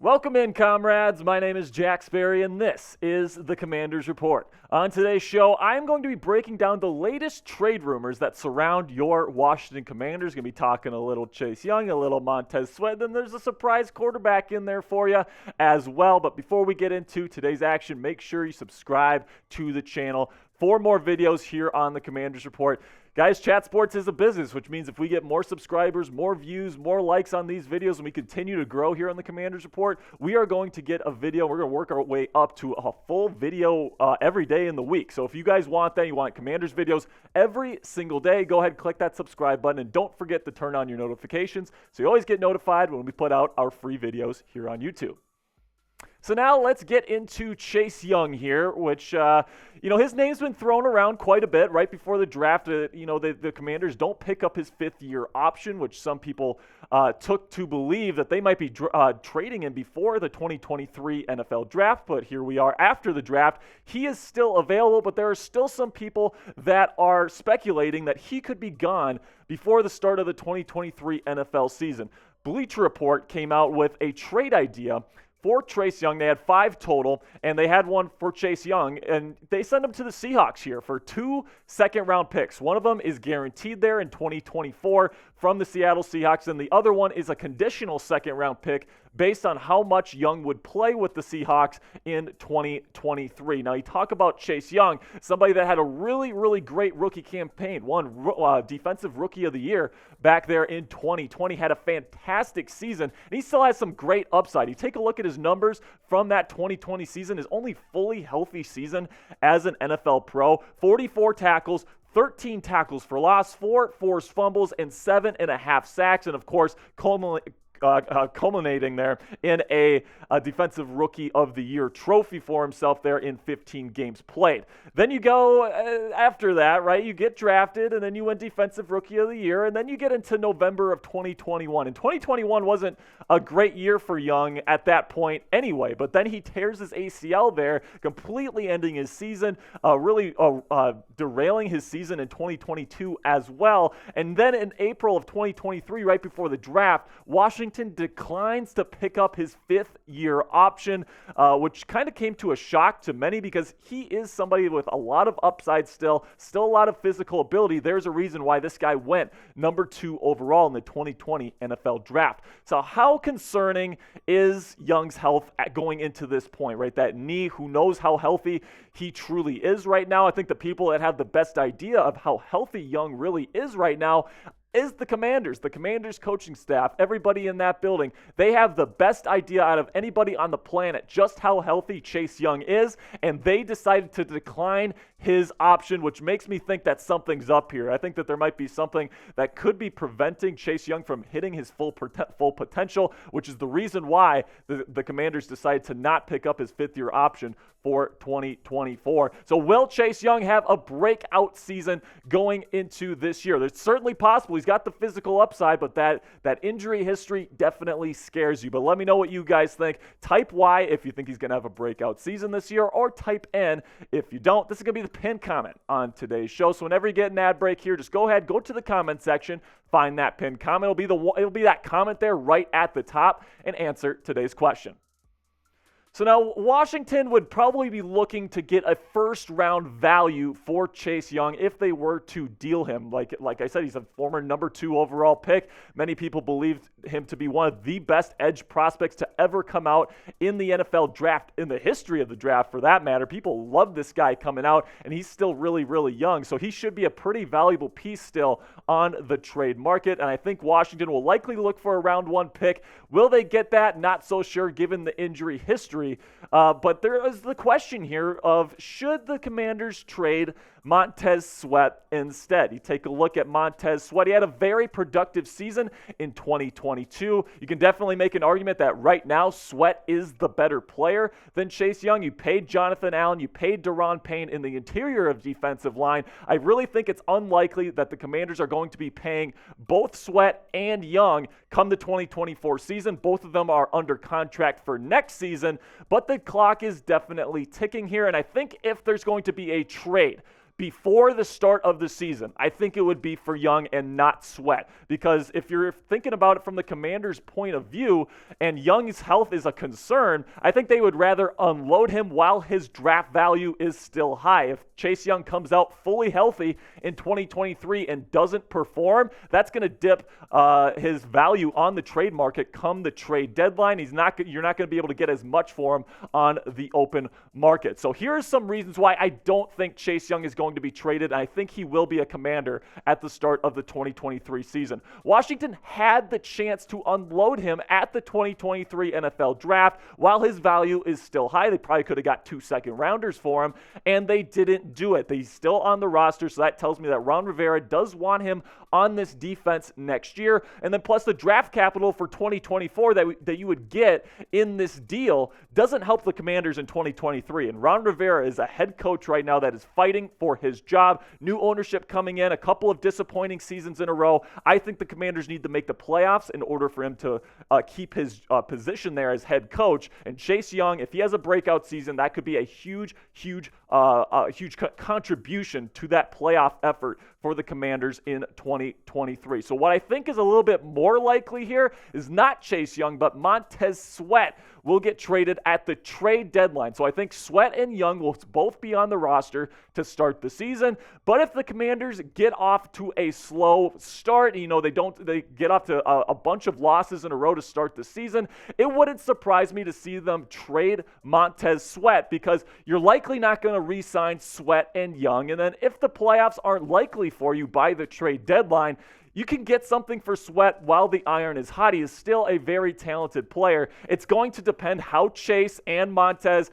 Welcome in, comrades. My name is Jack Sperry, and this is the Commanders Report. On today's show, I'm going to be breaking down the latest trade rumors that surround your Washington Commanders. Going to be talking a little Chase Young, a little Montez Sweat, then there's a surprise quarterback in there for you as well. But before we get into today's action, make sure you subscribe to the channel for more videos here on the Commanders Report. Guys, chat sports is a business, which means if we get more subscribers, more views, more likes on these videos, and we continue to grow here on the Commanders Report, we are going to get a video. We're going to work our way up to a full video every day in the week. So if you guys want that, you want Commanders videos every single day, go ahead and click that subscribe button, and don't forget to turn on your notifications so you always get notified when we put out our free videos here on YouTube. So now let's get into Chase Young here, which, his name's been thrown around quite a bit right before the draft. The Commanders don't pick up his fifth-year option, which some people took to believe that they might be trading him before the 2023 NFL draft. But here we are after the draft. He is still available, but there are still some people that are speculating that he could be gone before the start of the 2023 NFL season. Bleacher Report came out with a trade idea for Chase Young. They had 5 total, and they had one for Chase Young, and they sent him to the Seahawks here for 2 second-round picks. One of them is guaranteed there in 2024 from the Seattle Seahawks, and the other one is a conditional second-round pick based on how much Young would play with the Seahawks in 2023. Now, you talk about Chase Young, somebody that had a really, really great rookie campaign, won Defensive Rookie of the Year back there in 2020, had a fantastic season, and he still has some great upside. You take a look at his numbers from that 2020 season, his only fully healthy season as an NFL pro, 44 tackles, 13 tackles for loss, 4 forced fumbles, and 7.5 sacks, and of course, culminating there in a Defensive Rookie of the Year trophy for himself there in 15 games played. Then you go after that, right? You get drafted, and then you win Defensive Rookie of the Year, and then you get into November of 2021. And 2021 wasn't a great year for Young at that point anyway, but then he tears his ACL there, completely ending his season, really derailing his season in 2022 as well. And then in April of 2023, right before the draft, Washington declines to pick up his 5th-year option, which kind of came to a shock to many because he is somebody with a lot of upside still a lot of physical ability. There's a reason why this guy went number 2 overall in the 2020 NFL draft. So how concerning is Young's health going into this point, right? That knee, who knows how healthy he truly is right now? I think the people that have the best idea of how healthy Young really is right now is the Commanders coaching staff, everybody in that building. They have the best idea out of anybody on the planet just how healthy Chase Young is, and they decided to decline his option, which makes me think that something's up here. I think that there might be something that could be preventing Chase Young from hitting his full potential, which is the reason why the Commanders decided to not pick up his 5th-year option for 2024. So will Chase Young have a breakout season going into this year? It's certainly possible. He's got the physical upside, but that injury history definitely scares you. But let me know what you guys think. Type Y if you think he's going to have a breakout season this year, or type N if you don't. This is going to be the pinned comment on today's show. So whenever you get an ad break here, just go ahead, go to the comment section, find that pinned comment. It'll be that comment there right at the top, and answer today's question. So now Washington would probably be looking to get a first-round value for Chase Young if they were to deal him. Like I said, he's a former number 2 overall pick. Many people believed him to be one of the best edge prospects to ever come out in the NFL draft, in the history of the draft for that matter. People love this guy coming out, and he's still really, really young. So he should be a pretty valuable piece still on the trade market, and I think Washington will likely look for a round 1 pick. Will they get that? Not so sure given the injury history. But there is the question here of, should the Commanders trade Montez Sweat instead? You take a look at Montez Sweat. He had a very productive season in 2022. You can definitely make an argument that right now Sweat is the better player than Chase Young. You paid Jonathan Allen. You paid Daron Payne in the interior of defensive line. I really think it's unlikely that the Commanders are going to be paying both Sweat and Young come the 2024 season. Both of them are under contract for next season, but the clock is definitely ticking here. And I think if there's going to be a trade before the start of the season, I think it would be for Young and not Sweat. Because if you're thinking about it from the Commanders' point of view and Young's health is a concern, I think they would rather unload him while his draft value is still high. If Chase Young comes out fully healthy in 2023 and doesn't perform, that's going to dip his value on the trade market come the trade deadline. You're not going to be able to get as much for him on the open market. So here are some reasons why I don't think Chase Young is going to be traded. I think he will be a Commander at the start of the 2023 season. Washington had the chance to unload him at the 2023 NFL Draft while his value is still high. They probably could have got 2 second-rounders for him, and they didn't do it. He's still on the roster, so that tells me that Ron Rivera does want him on this defense next year. And then plus the draft capital for 2024 that you would get in this deal doesn't help the Commanders in 2023. And Ron Rivera is a head coach right now that is fighting for his job. New ownership coming in, a couple of disappointing seasons in a row. I think the Commanders need to make the playoffs in order for him to keep his position there as head coach. And Chase Young, if he has a breakout season, that could be a huge contribution to that playoff effort for the Commanders in 2023. So what I think is a little bit more likely here is not Chase Young, but Montez Sweat will get traded at the trade deadline. So I think Sweat and Young will both be on the roster to start the season. But if the Commanders get off to a slow start, they get off to a bunch of losses in a row to start the season, it wouldn't surprise me to see them trade Montez Sweat, because you're likely not going to re-sign Sweat and Young. And then if the playoffs aren't likely for you by the trade deadline, you can get something for Sweat while the iron is hot. He is still a very talented player. It's going to depend how Chase and Montez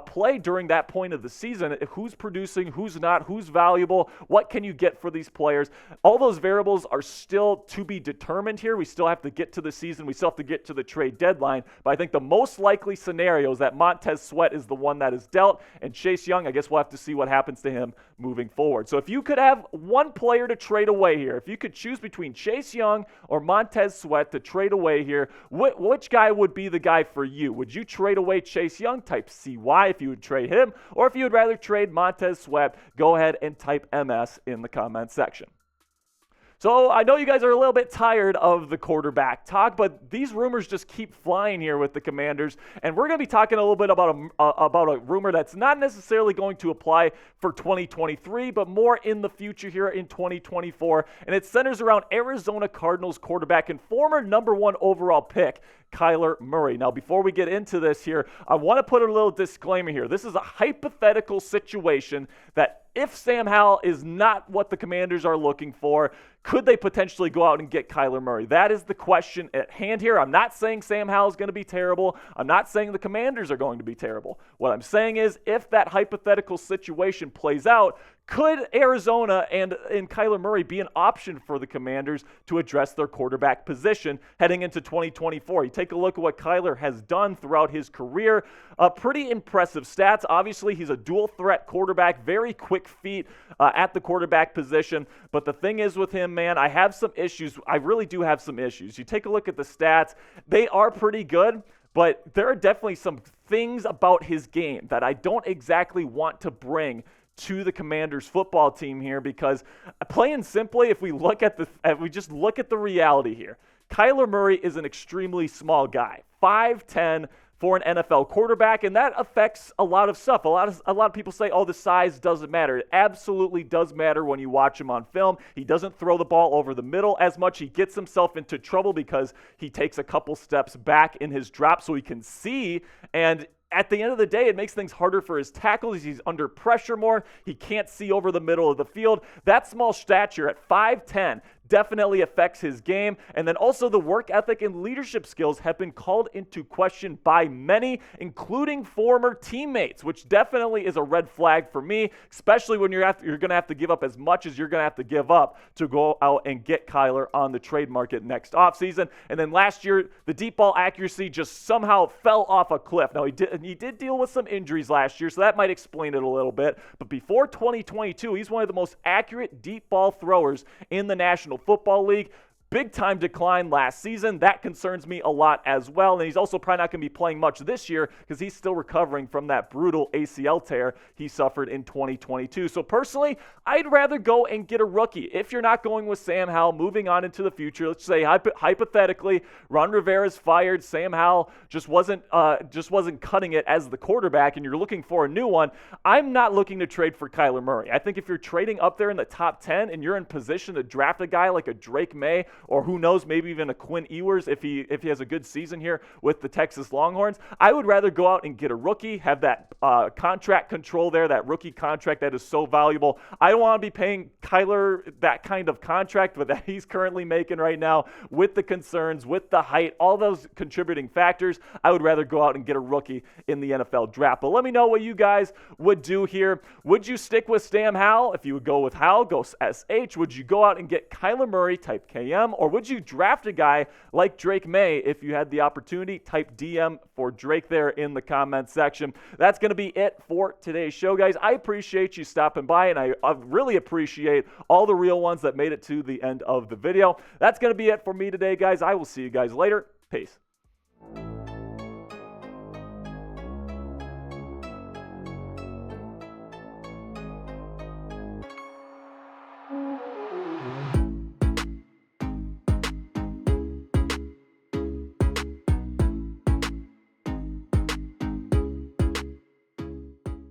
play during that point of the season. Who's producing, who's not, who's valuable, what can you get for these players? All those variables are still to be determined here. We still have to get to the season. We still have to get to the trade deadline. But I think the most likely scenario is that Montez Sweat is the one that is dealt. And Chase Young, I guess we'll have to see what happens to him moving forward. So if you could have one player to trade away here, if you could choose between Chase Young or Montez Sweat to trade away here, which guy would be the guy for you? Would you trade away Chase Young? Type CY if you would trade him, or if you would rather trade Montez Sweat, go ahead and type MS in the comments section. So I know you guys are a little bit tired of the quarterback talk, but these rumors just keep flying here with the Commanders, and we're going to be talking a little bit about a rumor that's not necessarily going to apply for 2023, but more in the future here in 2024, and it centers around Arizona Cardinals quarterback and former number 1 overall pick, Kyler Murray. Now, before we get into this here, I want to put a little disclaimer here. This is a hypothetical situation that if Sam Howell is not what the Commanders are looking for, could they potentially go out and get Kyler Murray? That is the question at hand here. I'm not saying Sam Howell is going to be terrible. I'm not saying the Commanders are going to be terrible. What I'm saying is if that hypothetical situation plays out, could Arizona and Kyler Murray be an option for the Commanders to address their quarterback position heading into 2024? You take a look at what Kyler has done throughout his career. Pretty impressive stats. Obviously, he's a dual-threat quarterback, very quick feet at the quarterback position. But the thing is with him, man, I have some issues. I really do have some issues. You take a look at the stats. They are pretty good, but there are definitely some things about his game that I don't exactly want to bring to the Commanders football team here, because plain simply, if we just look at the reality here, Kyler Murray is an extremely small guy, 5'10", for an NFL quarterback, and that affects a lot of stuff. A lot of people say, oh, the size doesn't matter. It absolutely does matter when you watch him on film. He doesn't throw the ball over the middle as much. He gets himself into trouble because he takes a couple steps back in his drop so he can see, and at the end of the day, it makes things harder for his tackles. He's under pressure more. He can't see over the middle of the field. That small stature at 5'10", definitely affects his game. And then also the work ethic and leadership skills have been called into question by many, including former teammates, which definitely is a red flag for me, especially when you're going to have to give up as much as you're going to have to give up to go out and get Kyler on the trade market next offseason. And then last year, the deep ball accuracy just somehow fell off a cliff. Now, he did deal with some injuries last year, so that might explain it a little bit. But before 2022, he's one of the most accurate deep ball throwers in the National Football League. big time decline last season. That concerns me a lot as well. And he's also probably not going to be playing much this year because he's still recovering from that brutal ACL tear he suffered in 2022. So personally, I'd rather go and get a rookie. If you're not going with Sam Howell, moving on into the future, let's say hypothetically, Ron Rivera's fired, Sam Howell just wasn't cutting it as the quarterback, and you're looking for a new one. I'm not looking to trade for Kyler Murray. I think if you're trading up there in the top 10 and you're in position to draft a guy like a Drake Maye, or who knows, maybe even a Quinn Ewers if he has a good season here with the Texas Longhorns, I would rather go out and get a rookie, have that contract control there, that rookie contract that is so valuable. I don't want to be paying Kyler that kind of contract that he's currently making right now with the concerns, with the height, all those contributing factors. I would rather go out and get a rookie in the NFL draft. But let me know what you guys would do here. Would you stick with Sam Howell? If you would go with Howell, go SH. Would you go out and get Kyler Murray, type KM? Or would you draft a guy like Drake Maye if you had the opportunity? Type DM for Drake there in the comments section. That's going to be it for today's show, guys. I appreciate you stopping by, and I really appreciate all the real ones that made it to the end of the video. That's going to be it for me today, guys. I will see you guys later. Peace.